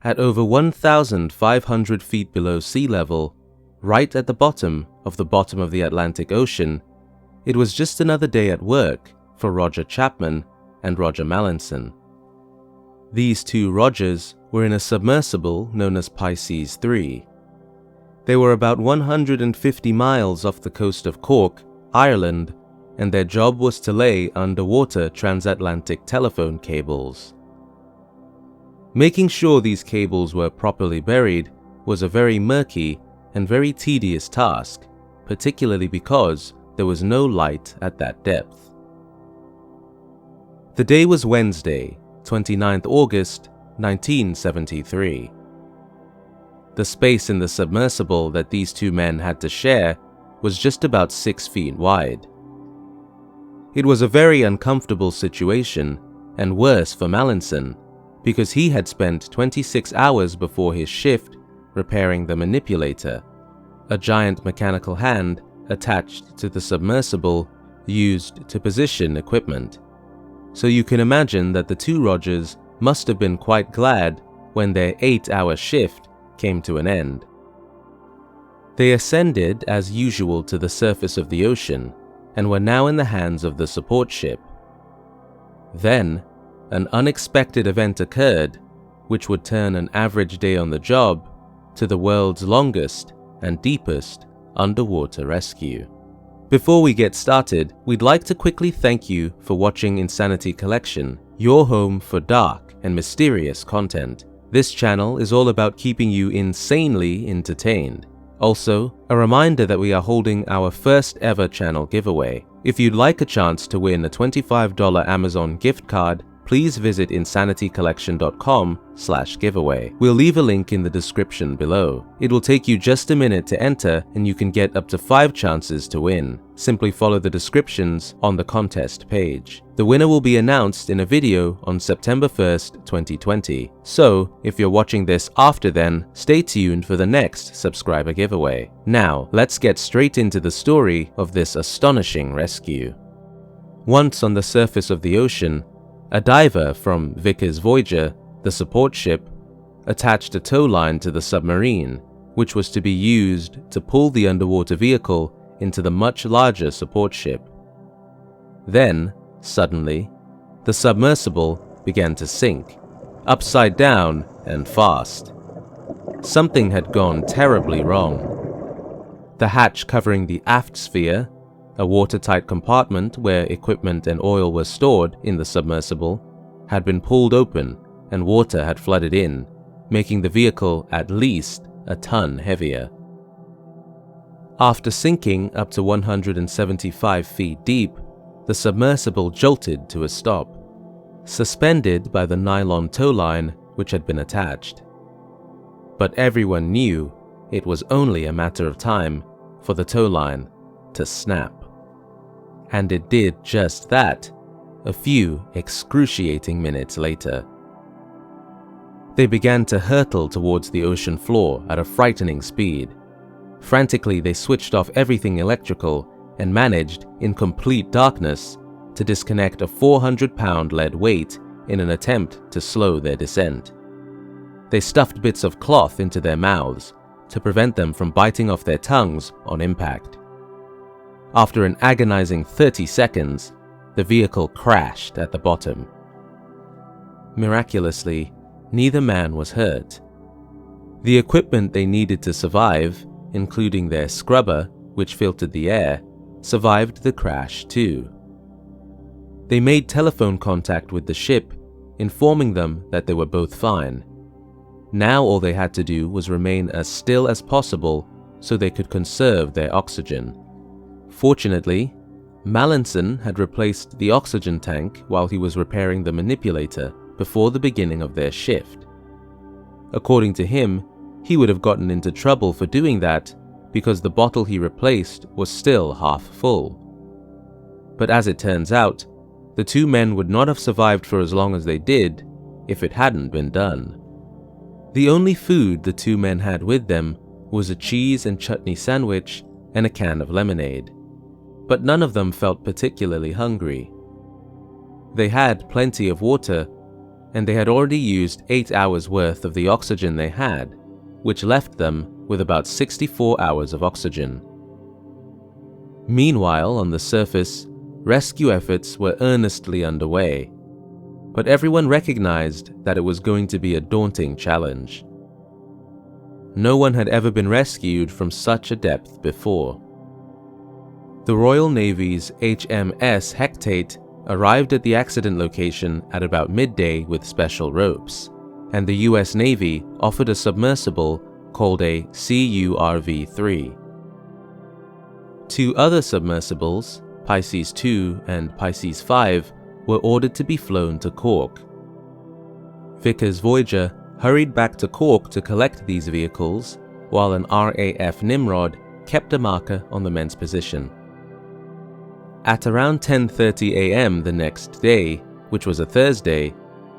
At over 1,500 feet below sea level, right at the bottom of the Atlantic Ocean, it was just another day at work for Roger Chapman and Roger Mallinson. These two Rogers were in a submersible known as Pisces III. They were about 150 miles off the coast of Cork, Ireland, and their job was to lay underwater transatlantic telephone cables. Making sure these cables were properly buried was a very murky and very tedious task, particularly because there was no light at that depth. The day was Wednesday, 29th August, 1973. The space in the submersible that these two men had to share was just about 6 feet wide. It was a very uncomfortable situation, and worse for Mallinson, because he had spent 26 hours before his shift repairing the manipulator, a giant mechanical hand attached to the submersible used to position equipment. So you can imagine that the two Rogers must have been quite glad when their 8-hour shift came to an end. They ascended as usual to the surface of the ocean and were now in the hands of the support ship. Then, an unexpected event occurred which would turn an average day on the job to the world's longest and deepest underwater rescue. Before we get started, we'd like to quickly thank you for watching Insanity Collection, your home for dark and mysterious content. This channel is all about keeping you insanely entertained. Also, a reminder that we are holding our first ever channel giveaway. If you'd like a chance to win a $25 Amazon gift card, please visit insanitycollection.com/giveaway. We'll leave a link in the description below. It will take you just a minute to enter and you can get up to 5 chances to win. Simply follow the descriptions on the contest page. The winner will be announced in a video on September 1st, 2020. So, if you're watching this after then, stay tuned for the next subscriber giveaway. Now, let's get straight into the story of this astonishing rescue. Once on the surface of the ocean, a diver from Vickers Voyager, the support ship, attached a tow line to the submarine, which was to be used to pull the underwater vehicle into the much larger support ship. Then, suddenly, the submersible began to sink, upside down and fast. Something had gone terribly wrong. The hatch covering the aft sphere, a watertight compartment where equipment and oil were stored in the submersible, had been pulled open and water had flooded in, making the vehicle at least a ton heavier. After sinking up to 175 feet deep, the submersible jolted to a stop, suspended by the nylon tow line which had been attached. But everyone knew it was only a matter of time for the tow line to snap. And it did just that, a few excruciating minutes later. They began to hurtle towards the ocean floor at a frightening speed. Frantically, they switched off everything electrical and managed, in complete darkness, to disconnect a 400-pound lead weight in an attempt to slow their descent. They stuffed bits of cloth into their mouths to prevent them from biting off their tongues on impact. After an agonizing 30 seconds, the vehicle crashed at the bottom. Miraculously, neither man was hurt. The equipment they needed to survive, including their scrubber, which filtered the air, survived the crash too. They made telephone contact with the ship, informing them that they were both fine. Now all they had to do was remain as still as possible so they could conserve their oxygen. Fortunately, Mallinson had replaced the oxygen tank while he was repairing the manipulator before the beginning of their shift. According to him, he would have gotten into trouble for doing that because the bottle he replaced was still half full. But as it turns out, the two men would not have survived for as long as they did if it hadn't been done. The only food the two men had with them was a cheese and chutney sandwich and a can of lemonade. But none of them felt particularly hungry. They had plenty of water, and they had already used 8 hours worth of the oxygen they had, which left them with about 64 hours of oxygen. Meanwhile, on the surface, rescue efforts were earnestly underway, but everyone recognized that it was going to be a daunting challenge. No one had ever been rescued from such a depth before. The Royal Navy's HMS Hecate arrived at the accident location at about midday with special ropes, and the US Navy offered a submersible called a CURV-3. 2 other submersibles, Pisces II and Pisces V, were ordered to be flown to Cork. Vickers Voyager hurried back to Cork to collect these vehicles, while an RAF Nimrod kept a marker on the men's position. At around 10:30 a.m. the next day, which was a Thursday,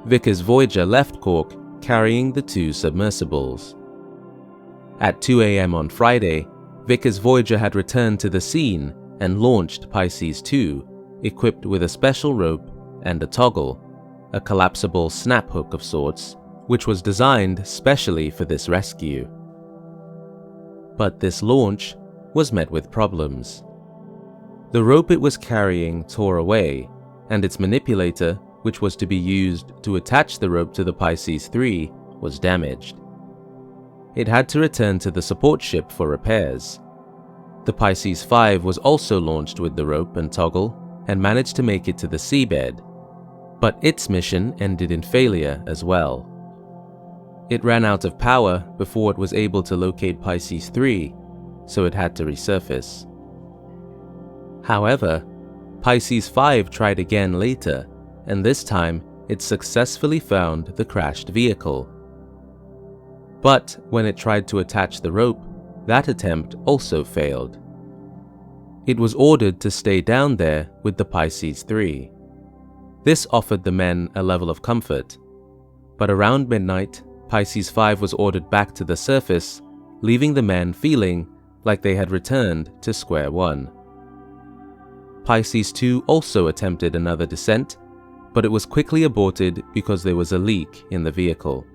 Vickers Voyager left Cork carrying the 2 submersibles. At 2 a.m. on Friday, Vickers Voyager had returned to the scene and launched Pisces II, equipped with a special rope and a toggle, a collapsible snap hook of sorts, which was designed specially for this rescue. But this launch was met with problems. The rope it was carrying tore away, and its manipulator, which was to be used to attach the rope to the Pisces III, was damaged. It had to return to the support ship for repairs. The Pisces V was also launched with the rope and toggle and managed to make it to the seabed, but its mission ended in failure as well. It ran out of power before it was able to locate Pisces III, so it had to resurface. However, Pisces V tried again later, and this time it successfully found the crashed vehicle. But when it tried to attach the rope, that attempt also failed. It was ordered to stay down there with the Pisces III. This offered the men a level of comfort, but around midnight, Pisces V was ordered back to the surface, leaving the men feeling like they had returned to square one. Pisces II also attempted another descent, but it was quickly aborted because there was a leak in the vehicle.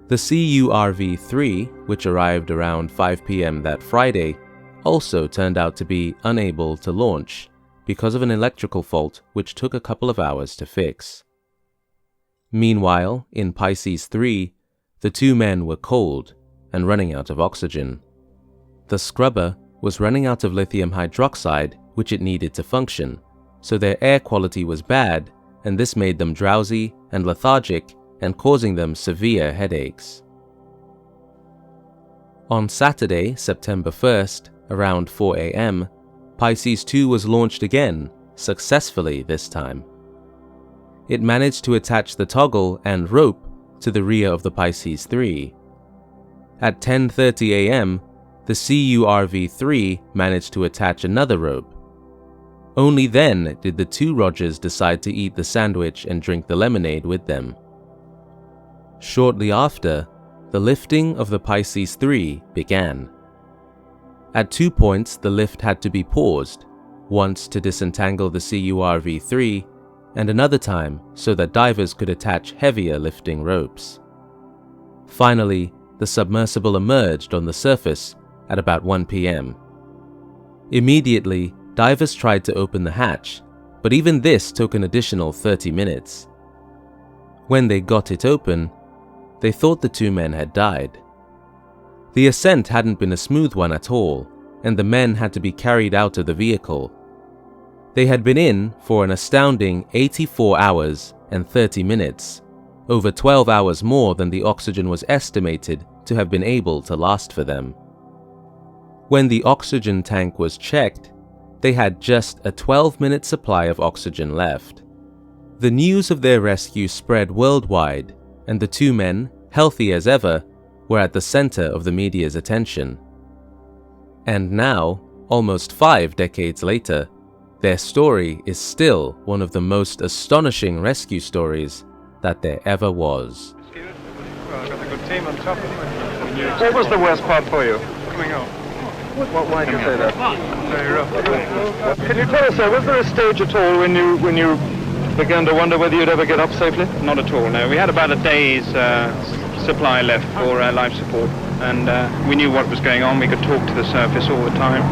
The CURV-3, which arrived around 5 p.m. that Friday, also turned out to be unable to launch because of an electrical fault which took a couple of hours to fix. Meanwhile, in Pisces III, the 2 men were cold and running out of oxygen. The scrubber was running out of lithium hydroxide, which it needed to function, so their air quality was bad, and this made them drowsy and lethargic and causing them severe headaches. On Saturday, September 1st, around 4 a.m., Pisces II was launched again, successfully this time. It managed to attach the toggle and rope to the rear of the Pisces III. At 10:30 a.m., the CURV-3 managed to attach another rope. Only then did the 2 Rogers decide to eat the sandwich and drink the lemonade with them. Shortly after, the lifting of the Pisces III began. At 2 points, the lift had to be paused, once to disentangle the CURV-3, and another time so that divers could attach heavier lifting ropes. Finally, the submersible emerged on the surface at about 1 p.m. Immediately, divers tried to open the hatch, but even this took an additional 30 minutes. When they got it open, they thought the 2 men had died. The ascent hadn't been a smooth one at all, and the men had to be carried out of the vehicle. They had been in for an astounding 84 hours and 30 minutes, over 12 hours more than the oxygen was estimated to have been able to last for them. When the oxygen tank was checked, they had just a 12-minute supply of oxygen left. The news of their rescue spread worldwide, and the 2 men, healthy as ever, were at the center of the media's attention. And now, almost 5 decades later, their story is still one of the most astonishing rescue stories that there ever was. What was the worst part for you? Coming out. Why do you say that? Very rough. Can you tell us, sir, was there a stage at all when you Began to wonder whether you'd ever get up safely? Not at all, no. We had about a day's supply left for life support, and we knew what was going on. We could talk to the surface all the time,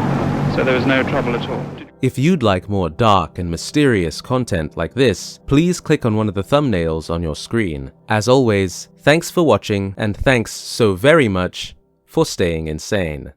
so there was no trouble at all. If you'd like more dark and mysterious content like this, please click on one of the thumbnails on your screen. As always, thanks for watching, and thanks so very much for staying insane.